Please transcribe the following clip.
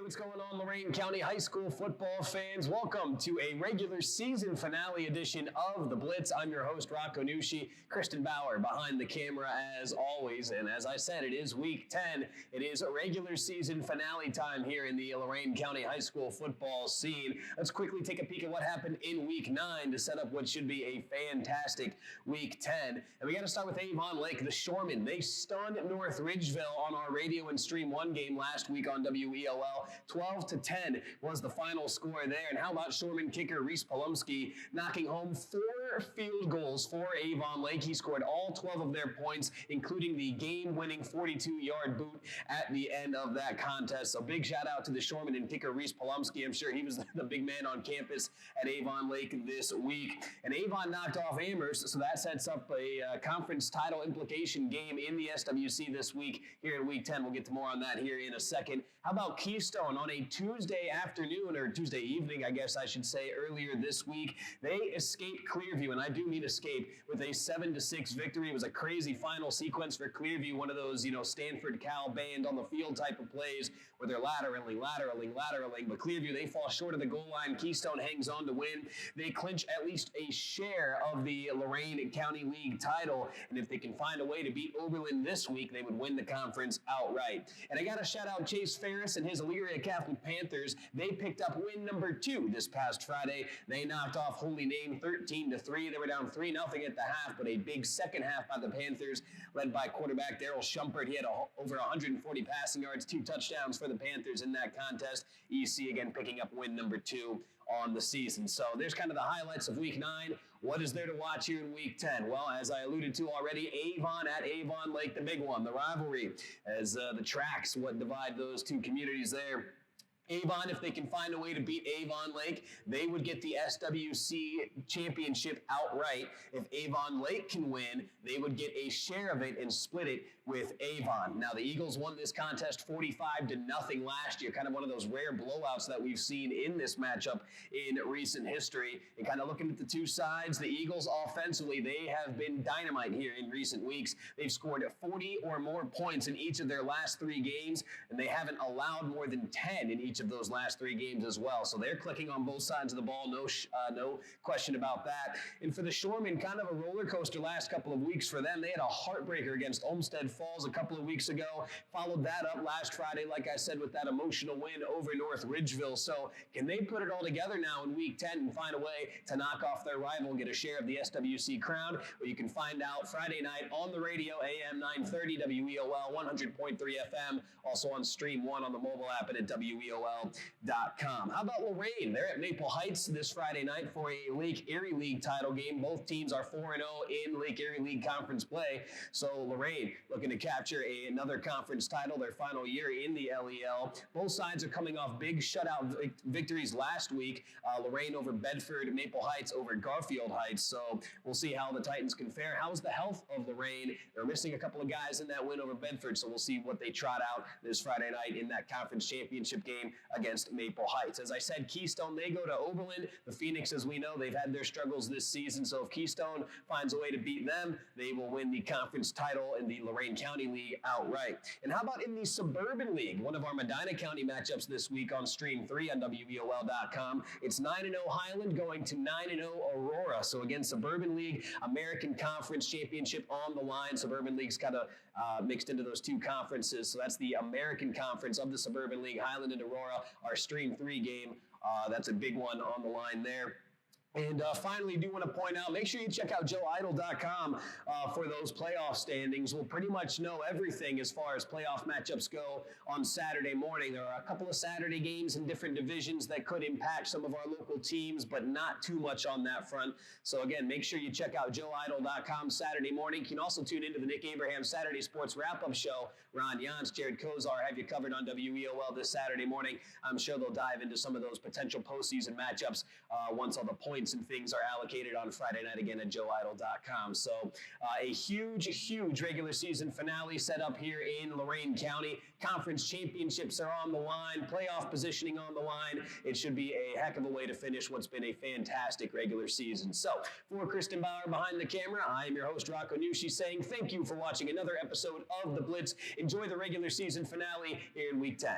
What's going on, Lorain County High School football fans? Welcome to a regular season finale edition of The Blitz. I'm your host, Rocco Nucci. Kristen Bauer behind the camera as always. And as I said, it is week 10. It is a regular season finale time here in the Lorain County High School football scene. Let's quickly take a peek at what happened in week 9 to set up what should be a fantastic week 10. And we got to start with Avon Lake, the Shoremen. They stunned North Ridgeville on our radio and Stream 1 game last week on WEOL. 12-10 was the final score there. And how about Shoreman kicker Reese Polumsky knocking home 4 field goals for Avon Lake. He scored all 12 of their points, including the game-winning 42-yard boot at the end of that contest. So big shout out to the Shoreman and kicker Reese Polumsky. I'm sure he was the big man on campus at Avon Lake this week. And Avon knocked off Amherst, so that sets up a conference title implication game in the SWC this week here in week 10. We'll get to more on that here in a second. How about Keystone on a Tuesday afternoon, or Tuesday evening, I guess I should say, earlier this week? They escaped Clearview, and I do mean escape, with a 7-6 victory. It was a crazy final sequence for Clearview, one of those, Stanford Cal band on the field type of plays where they're lateraling, but Clearview, they fall short of the goal line. Keystone hangs on to win. They clinch at least a share of the Lorain County League title, and if they can find a way to beat Oberlin this week, they would win the conference outright. And I got to shout out Chase Ferris and his Elyria Catholic Panthers. They picked up win number 2 this past Friday. They knocked off Holy Name 13-3. They were down 3-0 at the half, but a big second half by the Panthers, led by quarterback Daryl Shumpert. He had over 140 passing yards, 2 touchdowns for the Panthers in that contest. EC again picking up win number 2 on the season. So there's kind of the highlights of week 9. What is there to watch here in week 10? Well, as I alluded to already, Avon at Avon Lake, the big one, the rivalry, as the tracks, what divide those two communities there. Avon, if they can find a way to beat Avon Lake, they would get the SWC championship outright. If Avon Lake can win, they would get a share of it and split it with Avon. Now, the Eagles won this contest 45-0 last year, kind of one of those rare blowouts that we've seen in this matchup in recent history. And kind of looking at the two sides, the Eagles offensively, they have been dynamite here in recent weeks. They've scored 40 or more points in each of their last 3 games, and they haven't allowed more than 10 in each of those last 3 games as well. So they're clicking on both sides of the ball, no question about that. And for the Shoremen, kind of a roller coaster last couple of weeks for them. They had a heartbreaker against Olmsted Falls a couple of weeks ago, followed that up last Friday, like I said, with that emotional win over North Ridgeville. So can they put it all together now in week 10 and find a way to knock off their rival and get a share of the SWC crown? Well, you can find out Friday night on the radio, AM 930, WEOL 100.3 FM, also on Stream 1 on the mobile app and at WEOL.com. How about Lorain? They're at Maple Heights this Friday night for a Lake Erie League title game. Both teams are 4-0 in Lake Erie League conference play. So Lorain looking to capture another conference title, their final year in the LEL. Both sides are coming off big shutout victories last week. Lorain over Bedford, Maple Heights over Garfield Heights. So we'll see how the Titans can fare. How's the health of Lorain? They're missing a couple of guys in that win over Bedford, so we'll see what they trot out this Friday night in that conference championship game against Maple Heights. As I said, Keystone, they go to Oberlin. The Phoenix, as we know, they've had their struggles this season, so if Keystone finds a way to beat them, they will win the conference title in the Lorain County League outright. And how about in the Suburban League, one of our Medina County matchups this week on Stream 3 on WEOL.com. It's 9-0 Highland going to 9-0 Aurora. So again, Suburban League, American Conference Championship on the line. Suburban League's kind of mixed into those two conferences, so that's the American Conference of the Suburban League. Highland and Aurora, our Stream 3 game. That's a big one on the line there. And finally, do want to point out, make sure you check out joeidle.com for those playoff standings. We'll pretty much know everything as far as playoff matchups go on Saturday morning. There are a couple of Saturday games in different divisions that could impact some of our local teams, but not too much on that front. So again, make sure you check out joeidle.com Saturday morning. You can also tune into the Nick Abraham Saturday Sports Wrap-Up Show. Ron Yance, Jared Kozar have you covered on WEOL this Saturday morning. I'm sure they'll dive into some of those potential postseason matchups once all the points and things are allocated on Friday night again at joeidle.com. So a huge regular season finale set up here in Lorain County. Conference championships are on the line, playoff positioning on the line. It should be a heck of a way to finish what's been a fantastic regular season. So for Kristen Bauer behind the camera, I am your host, Rocco Nucci, saying thank you for watching another episode of The Blitz. Enjoy the regular season finale here in week 10.